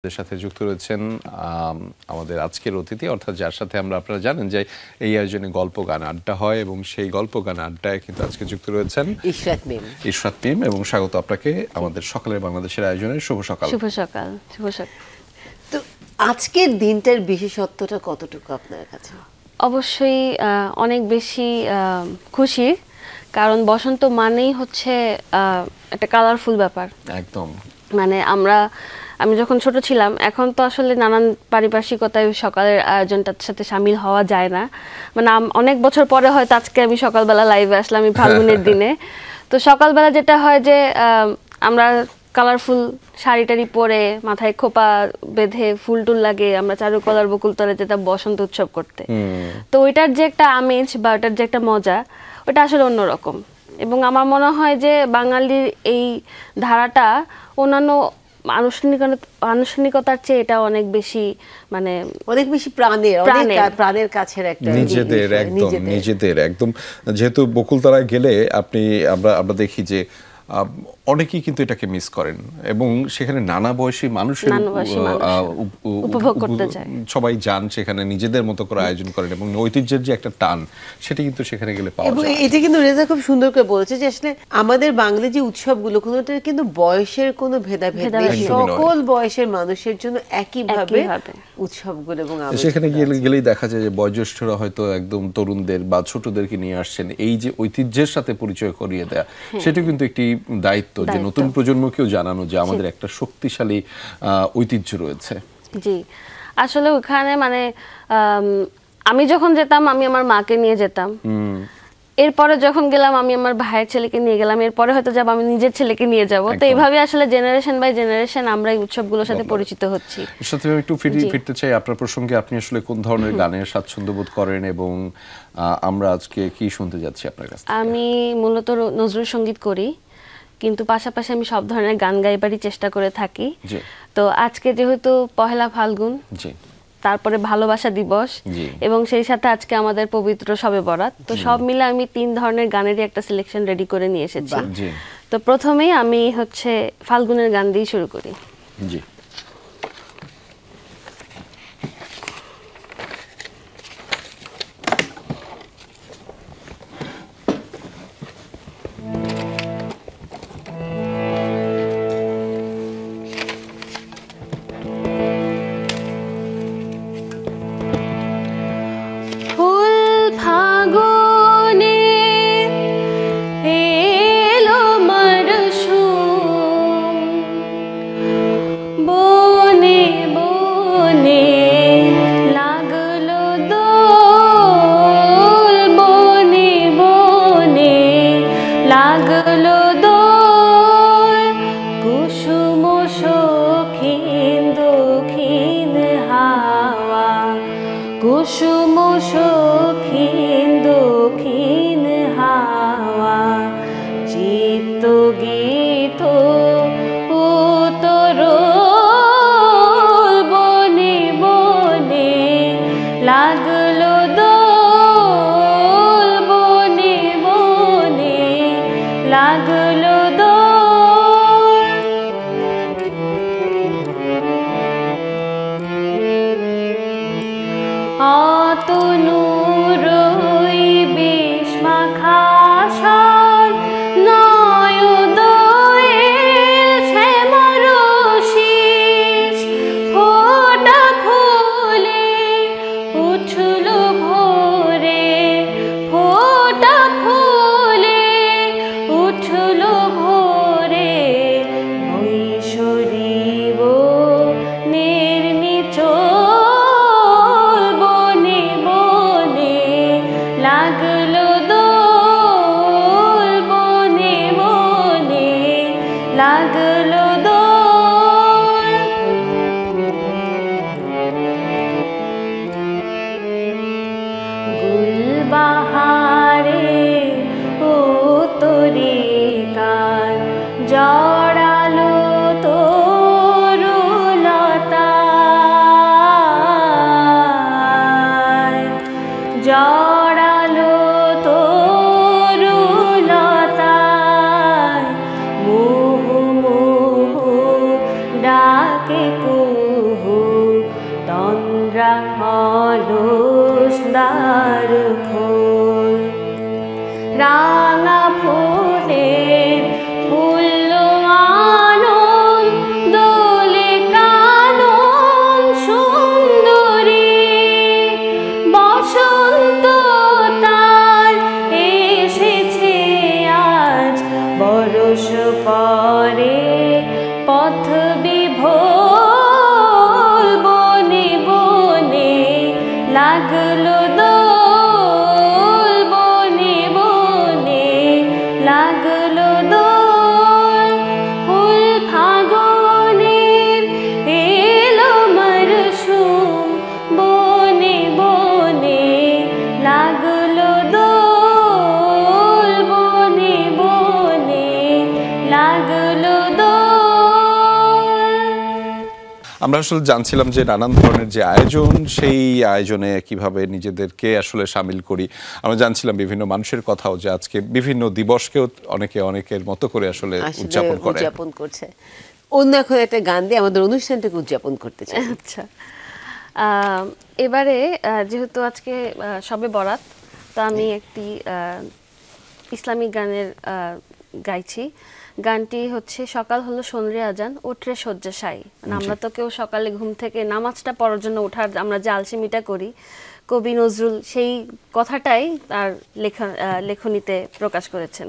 আমাদের সাথে যুক্ত রয়েছেন আমাদের আজকের অতিথি, অর্থাৎ যার সাথে আপনারা জানেন যে এই আয়োজনে গল্প গান আড্ডা হয় এবং সেই গল্প গান আড্ডায় কিন্তু আজকে যুক্ত রয়েছেন ইশরাত মিম। এবং স্বাগত আপনাকে আমাদের সকালের বাংলাদেশের আয়োজনে। শুভ সকাল। শুভ সকাল। শুভ সকাল। তো আজকের দিনটার বিশেষত্বটা কতটুকু আপনার কাছে? অবশ্যই অনেক বেশি খুশি, কারণ বসন্ত মানেই হচ্ছে একটা কালারফুল ব্যাপার। একদম, মানে আমি যখন ছোট ছিলাম, এখন তো আসলে নানান পারিপার্শ্বিকতায় সকালের আয়োজনটার সাথে সামিল হওয়া যায় না। মানে অনেক বছর পরে হয়তো আজকে আমি সকালবেলা লাইভে আসলাম, আমি ফাল্গুনের দিনে। তো সকালবেলা যেটা হয় যে আমরা কালারফুল শাড়ি টাড়ি পরে, মাথায় খোপা বেঁধে, ফুল টুল লাগে, আমরা চারুকলার বকুলতলে যেতাম বসন্ত উৎসব করতে। তো ওইটার যে একটা আমেজ বা ওইটার যে একটা মজা, ওটা আসলে অন্যরকম। এবং আমার মনে হয় যে বাঙালির এই ধারাটা অন্যান্য আনুষ্ঠানিকতার চেয়ে এটা অনেক বেশি, মানে অনেক বেশি প্রাণের কাছের একটা নিজেদের একদম। যেহেতু বকুলতলায় গেলে আমরা দেখি যে অনেকেই কিন্তু এটাকে মিস করেন এবং সেখানে নানা বয়সী মানুষের উপভোগ করতে যায়, সবাই যান সেখানে, নিজেদের মতো করে আয়োজন করেন এবং ঐতিহ্যের যে একটা টান, সেটা কিন্তু সেখানে গেলে পাওয়া যায়। এটা কিন্তু রেজা খুব সুন্দর করে বলেছে যে আসলে আমাদের বাঙালি যে উৎসবগুলো কোনোটা কিন্তু বয়সের কোনো ভেদাভেদ নেই, সকল বয়সের মানুষের জন্য একইভাবে উৎসবগুলো। এবং সেখানে গেলেই দেখা যায় যে বয়োজ্যেষ্ঠরা হয়তো একদম তরুণদের বা ছোটদেরকে নিয়ে আসছেন, এই যে ঐতিহ্যের সাথে পরিচয় করিয়ে দেয়া, সেটা কিন্তু একটি দায়িত্ব যে নতুন প্রজন্মকেও জানানো যে আমাদের একটা শক্তিশালী ঐতিহ্য রয়েছে। জি, আসলে ওখানে মানে আমি যখন যেতাম, আমি আমার মাকে নিয়ে যেতাম। এরপরে যখন গেলাম, আমি আমার ভাইয়ের ছেলেকে নিয়ে গেলাম। এরপরে হয়তো যাব আমি নিজের ছেলেকে নিয়ে যাব। তো এইভাবে আসলে জেনারেশন বাই জেনারেশন আমরা এই উৎসবগুলোর সাথে পরিচিত হচ্ছি। সাথে একটু ফিরতে চাই আপনার প্রসঙ্গে। আপনি আসলে কোন ধরনের গানের স্বাচ্ছন্দ্য বোধ করেন এবং আমরা আজকে কি শুনতে যাচ্ছি আপনার কাছ থেকে? আমি মূলত নজরুল সঙ্গীত করি, কিন্তু পাশাপাশি আমি সব ধরনের গান গাইবারই চেষ্টা করে থাকি। তো আজকে যেহেতু পহেলা ফাল্গুন, তারপরে ভালোবাসা দিবস এবং সেই সাথে আজকে আমাদের পবিত্র শবে বরাত, তো সব মিলে আমি 3 ধরনের গানেরই একটা সিলেকশন রেডি করে নিয়ে এসেছি। তো প্রথমেই আমি হচ্ছে ফাল্গুনের গান দিয়ে শুরু করি। জি। বো অলসদার ফুল রাঙা ফুলের ফুল আনন দোলে কানন সুন্দরী বসন্ত তার এসেছে আজ বরষ পরে পথ বিভোর বনে বনে লাগলো দোল বনে বনে লাগলো দোল ফুল ফাগুনের এলো মরশুম বনে বনে লাগলো দোল বনে বনে লাগলো দোল। আমরা আসলে জানছিলাম যে নানান ধরনের যে আয়োজন সেই আয়োজনে কিভাবে নিজেদেরকে আসলে সামিল করি। আমরা জানছিলাম বিভিন্ন মানুষের কথাও যে আজকে বিভিন্ন দিবসকেও অনেকে অনেকের মতো করে আসলে উদযাপন করছে। অন্য এখন একটা গান দিয়ে আমাদের অনুষ্ঠানটাকে উদযাপন করতে চাই। আচ্ছা, এবারে যেহেতু আজকে শবে বরাত, তো আমি একটি ইসলামিক গানের গাইছি। গানটি হচ্ছে সকাল হলো সোনরে আজান ওঠরে শয্যাশায়ী। মানে আমরা তো কেউ সকালে ঘুম থেকে নামাজটা পড়ার জন্য ওঠার আমরা যে আলসেমিটা করি, কবি নজরুল সেই কথাটাই তার লেখনীতে প্রকাশ করেছেন।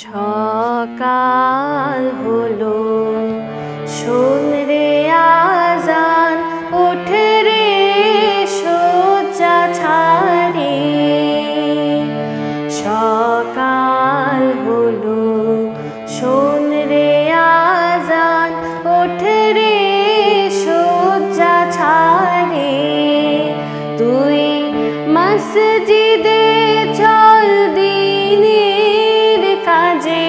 সকাল হলো সোনরে আজান ওঠরে শয্যা ছাড়ি সকাল হলো সোনরে আজান ওঠরে শয্যা ছাড়ি তুই মসজিদে চল দিনের কাজে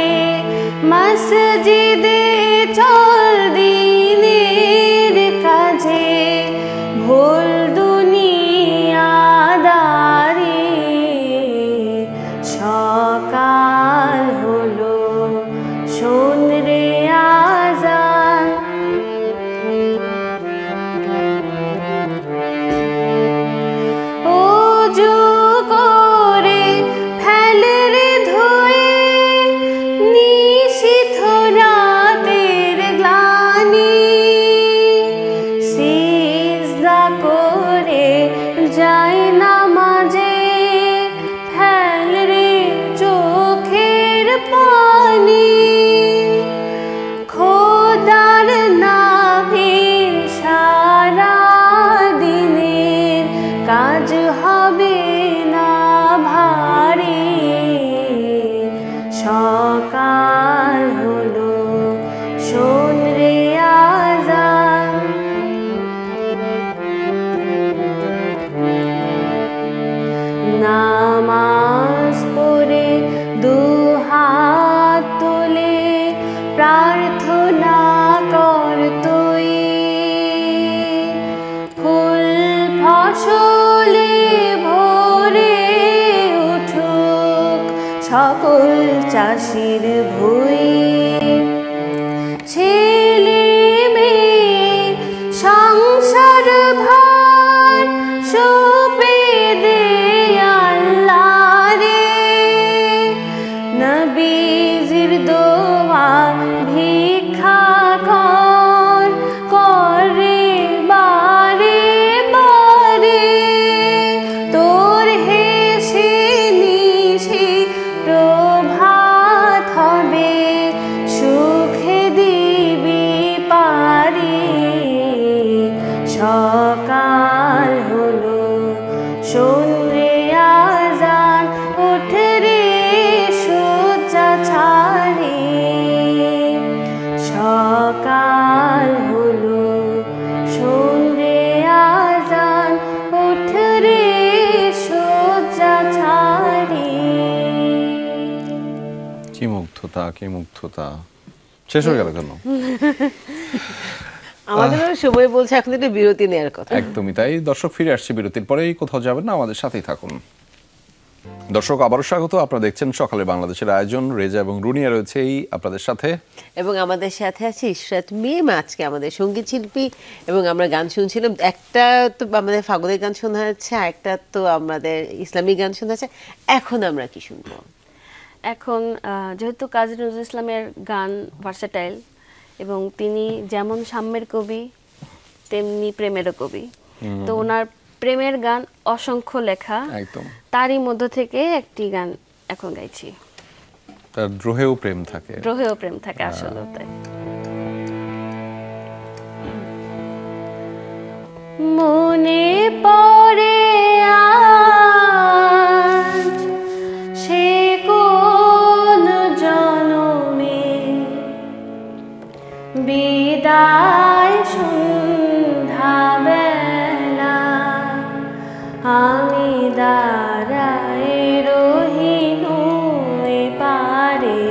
মসজিদে চল দিনের কাজে ভুল দুনিয়াদারি সকাল হলো সোনরে আজান ওযু করে ফেলে রে ধুয়ে নিশীথ রাতের গ্লানি সিজদা করে যায় নামাজে ফেল রে চোখের পানি খোদার নামের সারা দিনের কাজ হবে না ভারী সকাল হলো সোনরে আজান নামাজ পড়ে দুহাত তুলে প্রার্থনা কর তুই ফুল ফসলে ভরে উঠুক সকল চাষির ভুঁই ছেলে মেয়ে সংসার ভার সঁপে দে আল্লাহ রে নবীজির দোয়া ভিক্ষা করে বারে বারে তোর হেসে নিশি প্রভাত হবে সুখে দিবি পারি সকাল হলো সোনরে আজান ওঠরে শয্যা ছাড়ি সকাল হলো সোনরে আজান ওঠরে শয্যা ছাড়ি। কি মুগ্ধতা, কি মুগ্ধতা! শেষ হয়ে গেল কেন? আমাদের সময় বলছে এখন একটা বিরতি নেওয়ার কথা। একদমই তাই। দর্শক, ফিরে আসছে বিরতির পরেই, কোথাও যাবেন না, আমাদের সাথেই থাকুন। দর্শক আবারও স্বাগত, আপনারা দেখছেন সকালে বাংলাদেশের আয়োজন। রেজা এবং রুনিয়া রয়েছে এই আপনাদের সাথে, এবং আমাদের সাথে আছে ইশরাত মিম, আজকে আমাদের সঙ্গীত শিল্পী। এবং আমরা গান শুনছিলাম, একটা তো আমাদের ফাগুনের গান শোনা যাচ্ছে, একটা তো আমাদের ইসলামিক গান শোনা যাচ্ছে। এখন আমরা কি শুনবো? এখন যেহেতু কাজী নজরুল ইসলামের গান ভার্সেটাইল এবং তিনি যেমন সাম্যের কবি তেমনি প্রেমেরও কবি, তো ওনার প্রেমের গান অসংখ্য লেখা, একদম তারই মধ্য থেকে একটি গান এখন গাইছি। তার দ্রোহেও প্রেম থাকে, দ্রোহেও প্রেম থাকে, আসলে তাই। মনে পড়ে আজ সে কোন জনমে বিদায় সন্ধ্যাবেলা আমি দাঁড়াই রহিনু পারে,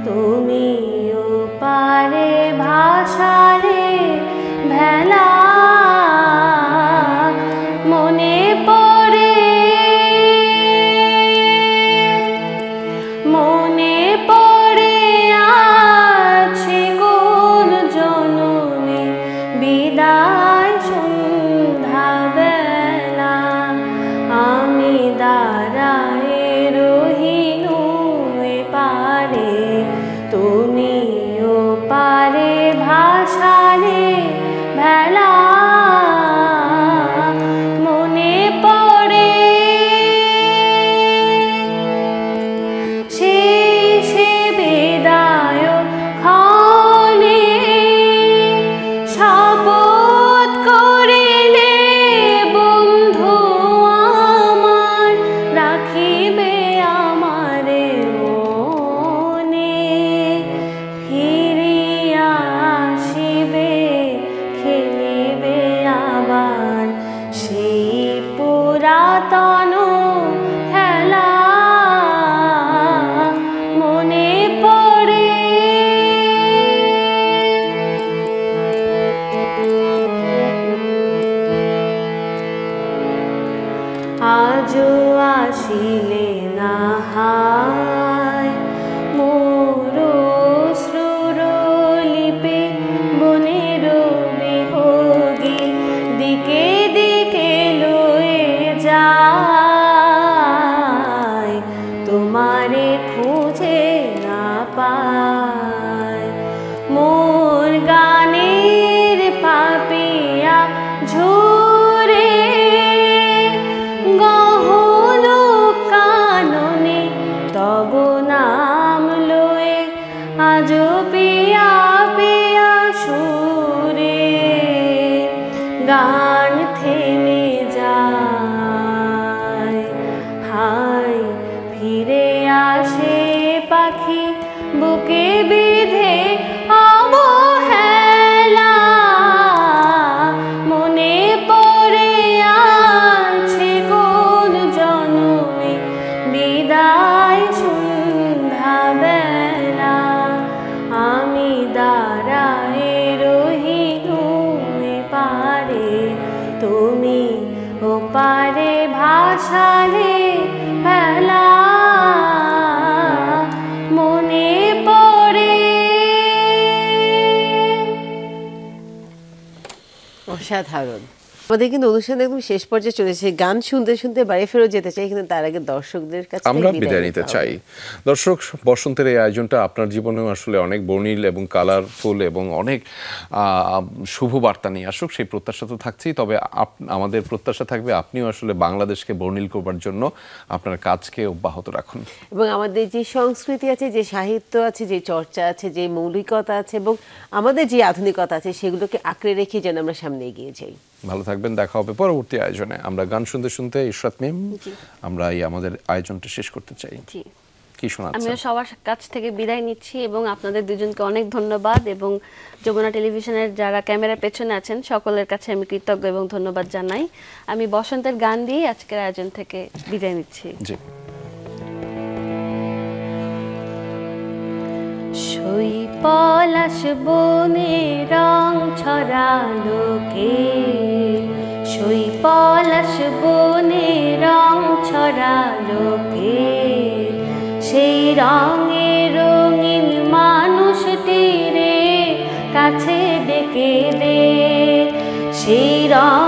তুমিও পারে ভাষারে ভেলা। মনে পড়ে, মনে পড়ে আছে কোন জনমে বিদায় সন্ধ্যাবেলা আমি দাঁড়াই রহিনু পারে, তুমিও পারে ভাষারে ভেলা। মনে পড়ে শেষে বিদায় ক্ষণে শপথ করিলে বন্ধু আমার রাখিবে আমারে মনে, ফিরিয়া আসিবে খেলিবে আবার সেই পুরাতন খেলা। মনে পড়ে আজও আসিলে না হায় মোর শ্রুরলিপে বনের বিহোগী দিকে দিকে লয়ে যায়, তোমারে খুঁজে না পায়। মোর গানের পাপিয়া ঝরে গহন কাননে তব নাম লয়ে আজো পিয়া পিয়া সুরে গান থেমে যায়। হায় ফিরে আসে পাখি বুকে বিধে অবহেলা। মনে পড়ে আছে কোন জনমে বিদায় সন্ধ্যাবেলা আমি দাঁড়াই রহিনু পারে, তুমি ও পারে ভাষারে ভেলা। মনে পড়ে। অসাধারণ। আমাদের কিন্তু অনুষ্ঠান একদম শেষ পর্যায়ে চলেছে, গান শুনতে শুনতে বাড়ি ফেরত যেতে চাই, কিন্তু তার আগে দর্শকদের কাছে আমরা বিদায় নিতে চাই। দর্শক, বসন্তের এই আয়োজনটা আপনার জীবনেও আসলে অনেক বর্ণিল এবং কালারফুল এবং অনেক শুভ বার্তা নিয়ে আসুক, সেই প্রত্যাশা তো থাকছেই। তবে আমাদের প্রত্যাশা থাকবে আপনিও আসলে বাংলাদেশকে বর্ণিল করবার জন্য আপনার কাজকে অব্যাহত রাখুন, এবং আমাদের যে সংস্কৃতি আছে, যে সাহিত্য আছে, যে চর্চা আছে, যে মৌলিকতা আছে এবং আমাদের যে আধুনিকতা আছে, সেগুলোকে আঁকড়ে রেখে যেন আমরা সামনে এগিয়ে যাই। ভালো থাকবেন, দেখা হবে পরবর্তী আয়োজনে। আমরা গান শুনতে শুনতে ইশরাত মিম আমরা এই আমাদের আয়োজনটা শেষ করতে চাই। কি শোনাচ্ছেন? আমি সবার কাছ থেকে বিদায় নিচ্ছি এবং আপনাদের দুজনকে অনেক ধন্যবাদ, এবং যমুনা টেলিভিশনের যারা ক্যামেরার পেছনে আছেন সকলের কাছে আমি কৃতজ্ঞ এবং ধন্যবাদ জানাই। আমি বসন্তের গান দিয়ে আজকের আয়োজন থেকে বিদায় নিচ্ছি। জি। সই পলাশ বনে রং ছড়ালো কে, সই পলাশ বনে রং ছড়ালো কে, সেই রঙে রঙিন মানুষটি রে কাছে ডেকে দে, সেই রং